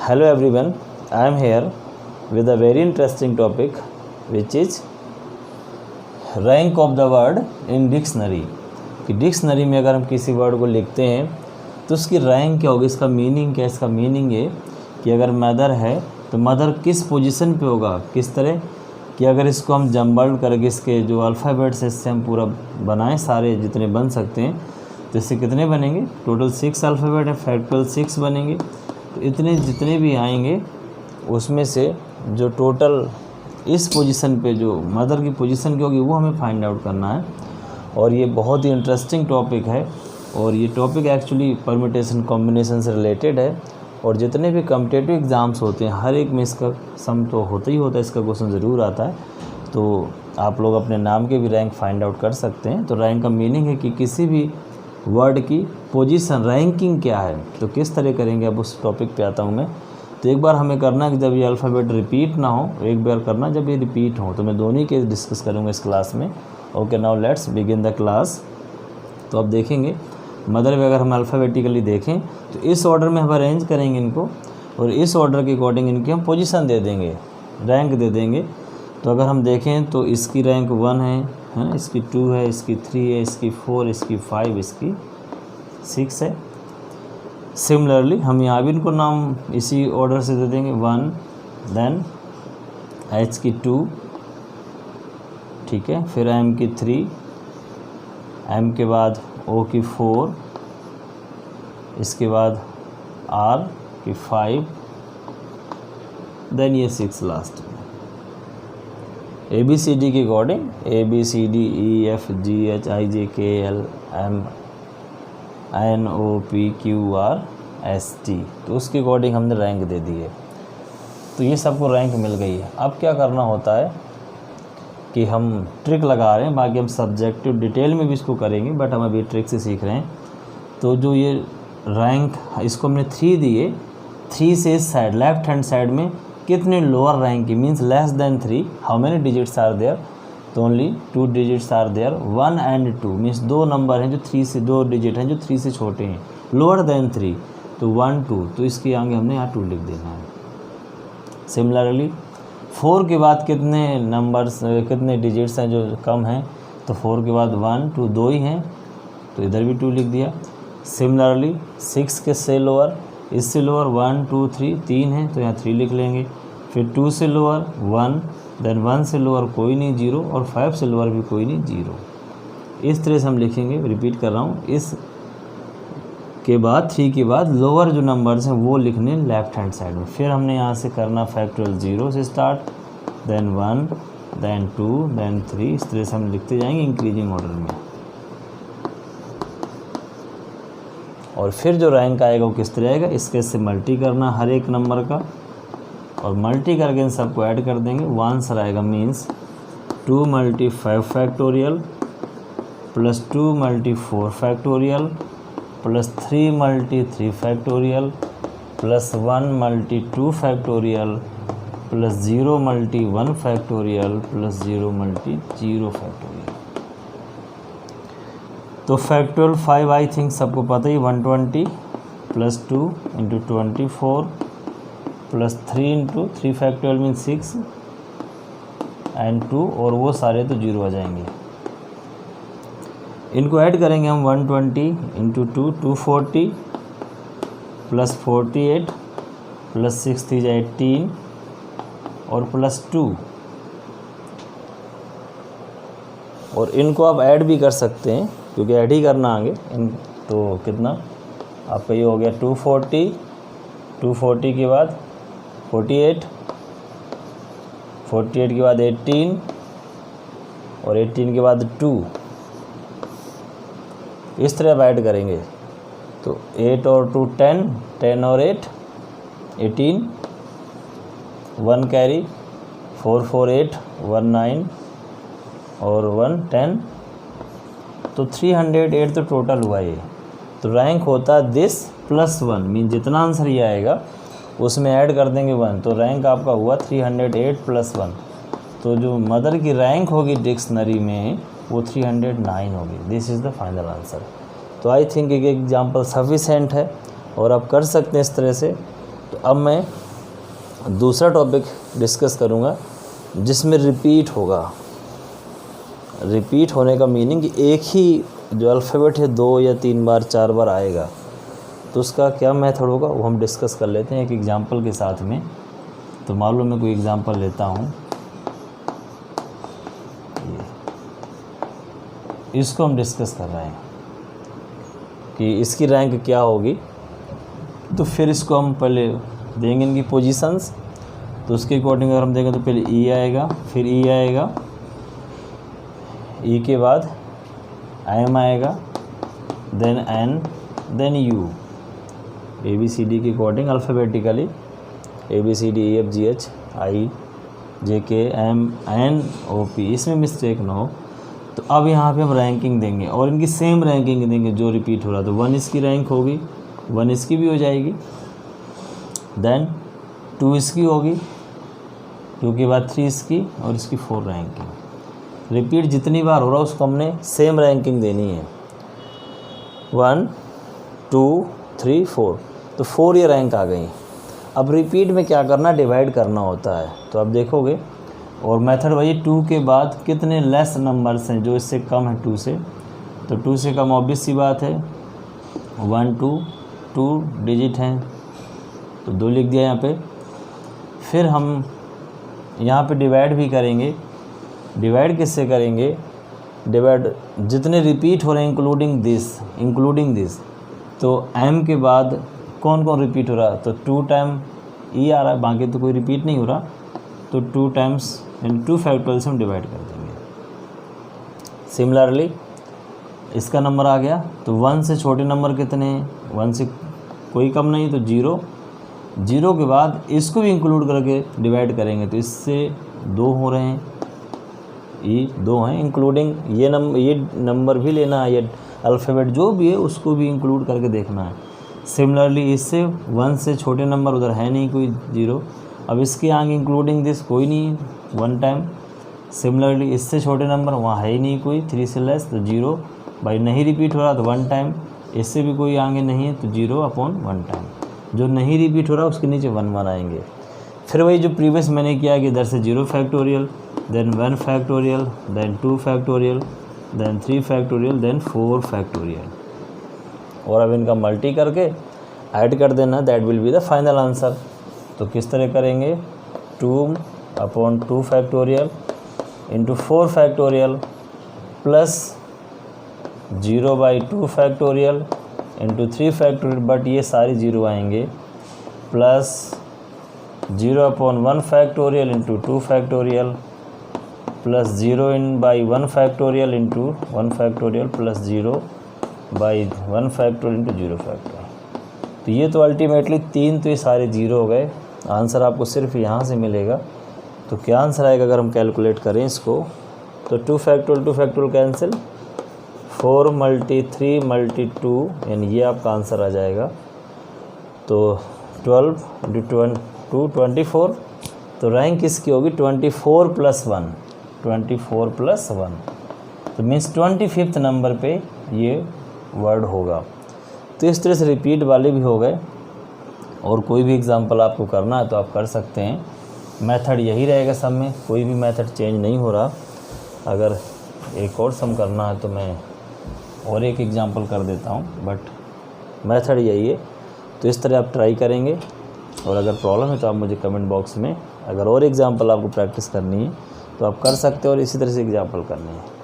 Hello everyone, I am here with a very interesting topic which is rank of the word in dictionary। कि dictionary में अगर हम किसी word को लिखते हैं तो उसकी रैंक क्या होगी, इसका मीनिंग क्या है। इसका मीनिंग ये कि अगर मदर है तो मदर किस पोजीशन पे होगा, किस तरह कि अगर इसको हम जम्बल्ड करके इसके जो अल्फ़ाबेट्स है इससे हम पूरा बनाएं, सारे जितने बन सकते हैं, तो इससे कितने बनेंगे, टोटल 6 अल्फ़ाबेट है, फैक्टोरियल 6 बनेंगे। तो इतने जितने भी आएंगे उसमें से जो टोटल इस पोजीशन पे जो मदर की पोजीशन की होगी वो हमें फाइंड आउट करना है। और ये बहुत ही इंटरेस्टिंग टॉपिक है और ये टॉपिक एक्चुअली परम्यूटेशन कॉम्बिनेशन से रिलेटेड है। और जितने भी कॉम्पिटिटिव एग्ज़ाम्स होते हैं हर एक में इसका सम तो होता ही होता है, इसका क्वेश्चन ज़रूर आता है। तो आप लोग अपने नाम के भी रैंक फाइंड आउट कर सकते हैं। तो रैंक का मीनिंग है कि किसी भी वर्ड की पोजीशन रैंकिंग क्या है, तो किस तरह करेंगे, अब उस टॉपिक पे आता हूँ मैं। तो एक बार हमें करना है कि जब ये अल्फ़ाबेट रिपीट ना हो, एक बार करना जब ये रिपीट हो, तो मैं दोनों के डिस्कस करूँगा इस क्लास में। Okay, now let's begin the class. तो अब देखेंगे मदर में अगर हम अल्फ़ाबेटिकली देखें तो इस ऑर्डर में हम अरेंज करेंगे इनको और इस ऑर्डर के अकॉर्डिंग इनकी हम पोजीशन दे देंगे, रैंक दे देंगे। तो अगर हम देखें तो इसकी रैंक 1 है, इसकी 2 है, इसकी 3 है, इसकी 4, इसकी 5, इसकी 6 है। सिमिलरली हम यहाँ भी इनको नाम इसी ऑर्डर से दे देंगे, 1, देन एच की 2, ठीक है, फिर एम की 3, एम के बाद ओ की 4, इसके बाद आर की 5, देन ये 6 लास्ट में। ए बी सी डी के अकॉर्डिंग ABCDEFGHIJKLMNOPQRST, तो उसके अकॉर्डिंग हमने रैंक दे दी है। तो ये सबको रैंक मिल गई है। अब क्या करना होता है कि हम ट्रिक लगा रहे हैं, बाकी हम सब्जेक्टिव डिटेल में भी इसको करेंगे, बट हम अभी ट्रिक से सीख रहे हैं। तो जो ये रैंक इसको हमने 3 दिए, 3 से इस साइड लेफ्ट हैंड साइड में कितने लोअर रैंक की, means less than 3, how many digits are there, तो only 2 digits are there, 1 and 2, means 2 number हैं जो 3 से 2 डिजिट हैं जो 3 से छोटे हैं, लोअर देन 3, तो 1 2, तो इसके आगे हमने यहाँ 2 लिख देना है। सिमिलरली 4 के बाद कितने नंबर्स, कितने डिजिट्स हैं जो कम हैं, तो 4 के बाद 1 2 2 ही हैं, तो इधर भी 2 लिख दिया। सिमिलरली 6 के से लोअर, इससे लोअर 1 2 3, 3 हैं तो यहाँ 3 लिख लेंगे। फिर 2 से लोअर 1, देन 1 से लोअर कोई नहीं 0, और 5 से लोअर भी कोई नहीं 0। इस तरह से हम लिखेंगे, रिपीट कर रहा हूँ, इस के बाद 3 के बाद लोअर जो नंबर्स हैं वो लिखने लेफ्ट हैंड साइड में। फिर हमने यहाँ से करना फैक्टोरियल 0 से स्टार्ट, देन 1, देन 2, देन 3, इस तरह से हम लिखते जाएंगे इंक्रीजिंग ऑर्डर में। और फिर जो रैंक आएगा वो किस तरह आएगा, इसके से मल्टी करना हर एक नंबर का, और मल्टी करके इन सबको ऐड कर देंगे, वो आंसर आएगा। Means 2 × 5 factorial plus 2 × 4 factorial plus 3 × 3 factorial plus 1 × 2 factorial plus 0 × 1 factorial plus 0 × 0 factorial. तो फैक्टोरियल 5 आई थिंक सबको पता ही, 120 plus 2 × 24 plus 3 × 3 factorial mean 6 and 2, और वो सारे तो 0 आ जाएंगे। इनको ऐड करेंगे हम, 120 × 2 240 प्लस 48 प्लस 6 3 18 और प्लस 2, और इनको आप ऐड भी कर सकते हैं क्योंकि ऐड ही करना आगे इन। तो कितना आपका ये हो गया 240, 240 के बाद 48, 48 के बाद 18 और 18 के बाद 2, इस तरह आप ऐड करेंगे। तो 8 और 2 10, 10 और 8 18, 1 कैरी, 4 4 8, 1 9 और 1 10, तो 308 तो टोटल हुआ ये। तो रैंक होता दिस प्लस 1, मीन जितना आंसर ये आएगा उसमें ऐड कर देंगे 1, तो रैंक आपका हुआ 308 प्लस 1। तो जो मदर की रैंक होगी डिक्शनरी में वो 309 होगी। This is the final answer. तो आई थिंक एक एग्जाम्पल सफिशेंट है और आप कर सकते हैं इस तरह से। तो अब मैं दूसरा टॉपिक डिस्कस करूँगा जिसमें रिपीट होगा। रिपीट होने का मीनिंग एक ही जो अल्फ़ाबेट है 2 या 3 बार 4 बार आएगा, तो उसका क्या मेथड होगा वो हम डिस्कस कर लेते हैं एक एग्जांपल के साथ में। तो मान लो मैं कोई एग्जांपल लेता हूँ, इसको हम डिस्कस कर रहे हैं कि इसकी रैंक क्या होगी। तो फिर इसको हम पहले देंगे इनकी पोजीशंस, तो उसके अकॉर्डिंग अगर हम देखें तो पहले ई आएगा, फिर ई आएगा, ई के बाद एम आएगा, then N, then U. A B C D के according alphabetically A B C D E F G H I J K M N O P, इसमें मिस्टेक ना हो। तो अब यहाँ पे हम रैंकिंग देंगे और इनकी सेम रैंकिंग देंगे जो रिपीट हो रहा है। तो 1 इसकी रैंक होगी, 1 इसकी भी हो जाएगी, देन 2 इसकी होगी, 2 के बाद 3 इसकी और इसकी 4 रैंकिंग। रिपीट जितनी बार हो रहा है उसको हमने सेम रैंकिंग देनी है, 1 2 3 4। तो 4 ये रैंक आ गई। अब रिपीट में क्या करना, डिवाइड करना होता है। तो आप देखोगे और मेथड वही, 2 के बाद कितने लेस नंबर्स हैं जो इससे कम है 2 से। तो 2 से कम ऑब्वियस सी बात है 1 2 डिजिट हैं, तो 2 लिख दिया यहाँ पे। फिर हम यहाँ पे डिवाइड भी करेंगे। डिवाइड किससे करेंगे, डिवाइड जितने रिपीट हो रहे हैं इंक्लूडिंग दिस। तो m के बाद कौन कौन रिपीट हो रहा है, तो 2 टाइम ई आ रहा है, बाकी तो कोई रिपीट नहीं हो रहा। तो 2 टाइम्स यानी 2 फैक्टोरियल से हम डिवाइड कर देंगे। सिमिलरली इसका नंबर आ गया, तो 1 से छोटे नंबर कितने हैं, 1 से कोई कम नहीं, तो 0 के बाद इसको भी इंक्लूड करके डिवाइड करेंगे। तो इससे 2 हो रहे हैं, ये 2 हैं, इंक्लूडिंग ये नंबर भी लेना है, ये अल्फ़ाबेट जो भी है उसको भी इंक्लूड करके देखना है। सिमिलरली इससे 1 से छोटे नंबर उधर है नहीं कोई, 0। अब इसके आगे इंक्लूडिंग दिस कोई नहीं, 1 टाइम। सिमिलरली इससे छोटे नंबर वहाँ है ही नहीं कोई, 3 से लेस, तो 0 भाई नहीं रिपीट हो रहा तो 1 टाइम। इससे भी कोई आगे नहीं है तो 0/1 टाइम। जो नहीं रिपीट हो रहा उसके नीचे 1 1 आएंगे। फिर वही जो प्रीवियस मैंने किया कि इधर से 0 factorial, then 1 factorial, then 2 factorial, then 3 factorial, then 4 factorial. और अब इनका मल्टी करके ऐड कर देना, that will be the final answer. तो किस तरह करेंगे, 2/2 factorial into 4 factorial plus 0/2 factorial into 3 factorial, but ये सारी 0 आएंगे, plus 0/1 factorial into 2 factorial plus 0/1 factorial into 1 factorial plus 0/1 factorial into 0 factorial. तो ये तो अल्टीमेटली 3, तो ये सारे 0 हो गए। आंसर आपको सिर्फ यहाँ से मिलेगा। तो क्या आंसर आएगा अगर हम कैलकुलेट करें इसको, तो 2 फैक्टोरियल कैंसिल, 4 × 3 × 2, यानी ये आपका आंसर आ जाएगा। तो 12 × 2 24। तो रैंक इसकी होगी 24 + 1, 24 + 1, तो मीन्स 25th नंबर पे ये वर्ड होगा। तो इस तरह से रिपीट वाले भी हो गए। और कोई भी एग्जांपल आपको करना है तो आप कर सकते हैं, मेथड यही रहेगा सब में, कोई भी मेथड चेंज नहीं हो रहा। अगर एक और सम करना है तो मैं और एक एग्जांपल कर देता हूँ, बट मेथड यही है। तो इस तरह आप ट्राई करेंगे, और अगर प्रॉब्लम है तो आप मुझे कमेंट बॉक्स में, अगर और एग्जांपल आपको प्रैक्टिस करनी है तो आप कर सकते हो, और इसी तरह से एग्जांपल करनी है।